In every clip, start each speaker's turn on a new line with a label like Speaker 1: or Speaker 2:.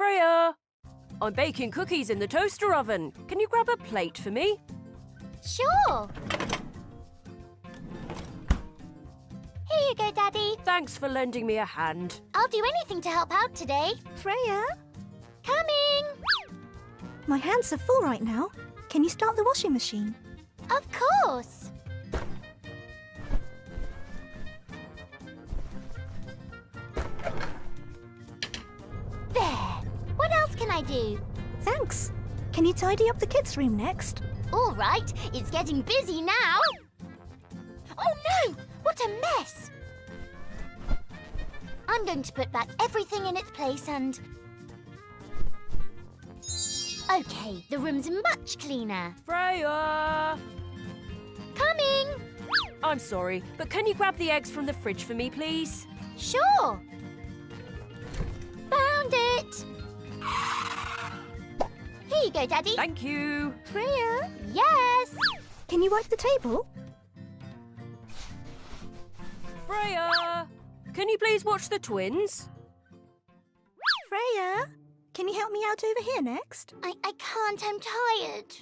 Speaker 1: Freya! I'm baking cookies in the toaster oven. Can you grab a plate for me?
Speaker 2: Sure. Here you go, Daddy.
Speaker 1: Thanks for lending me a hand.
Speaker 2: I'll do anything to help out today.
Speaker 3: Freya?
Speaker 2: Coming!
Speaker 3: My hands are full right now. Can you start the washing machine?
Speaker 2: Of course. There. What else can I do?
Speaker 3: Thanks. Can you tidy up the kids' room next?
Speaker 2: All right, it's getting busy now. Oh no! What a mess! I'm going to put back everything in its place and... Okay, the room's much cleaner.
Speaker 1: Freya!
Speaker 2: Coming!
Speaker 1: I'm sorry, but can you grab the eggs from the fridge for me, please?
Speaker 2: Sure. Found it. Here you go, Daddy.
Speaker 1: Thank you.
Speaker 3: Freya?
Speaker 2: Yes.
Speaker 3: Can you wipe the table?
Speaker 1: Freya! Can you please watch the twins?
Speaker 3: Freya? Can you help me out over here next?
Speaker 2: I can't, I'm tired.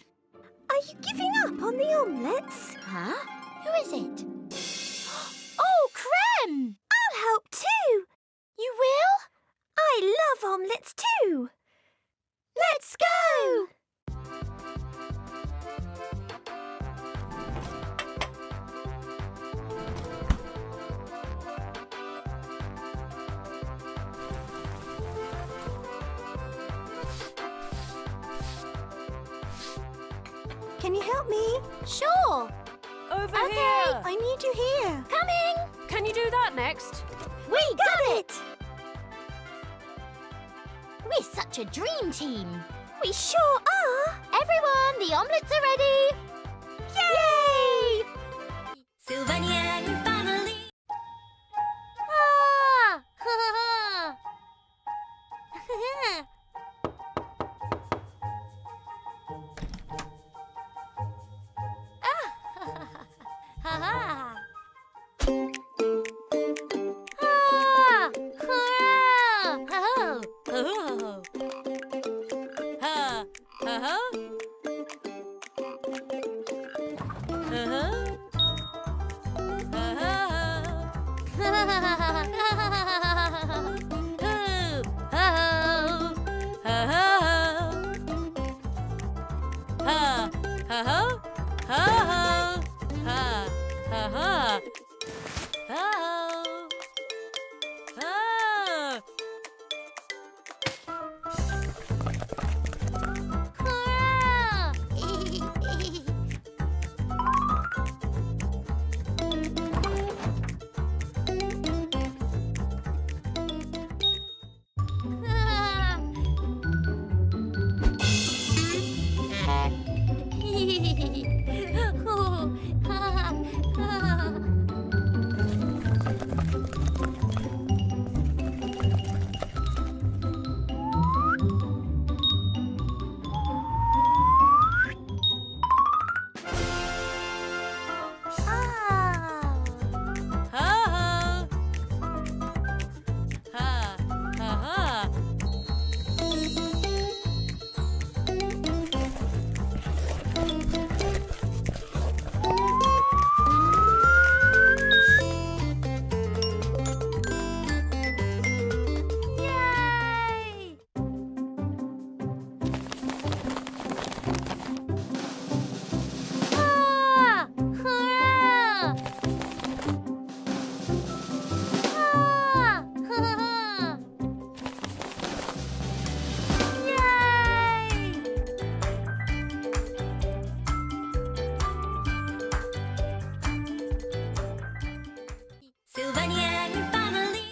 Speaker 3: Are you giving up on the omelettes?
Speaker 2: Huh? Who is it? Oh, Creme!
Speaker 3: I'll help too.
Speaker 2: You will?
Speaker 3: I love omelettes too.
Speaker 2: Let's go!
Speaker 3: Can you help me?
Speaker 2: Sure.
Speaker 1: Over
Speaker 2: Okay.
Speaker 1: here.
Speaker 3: I need you here.
Speaker 2: Coming.
Speaker 1: Can you do that next?
Speaker 2: We got it! We're such a dream team.
Speaker 3: We sure are.
Speaker 2: Everyone, the omelettes are ready. Yay!
Speaker 4: Sylvanian family.
Speaker 2: Ah! Ha-ha! Ah! Hurrah! Ho-ho!
Speaker 1: Oh. Ha. Uh-huh. Uh-huh.
Speaker 4: Sylvanian family.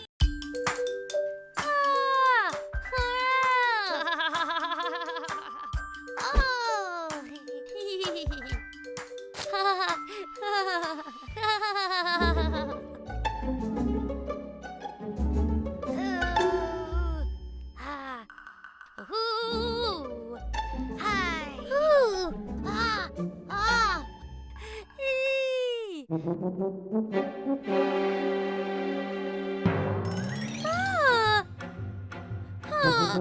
Speaker 2: Ah! Ah!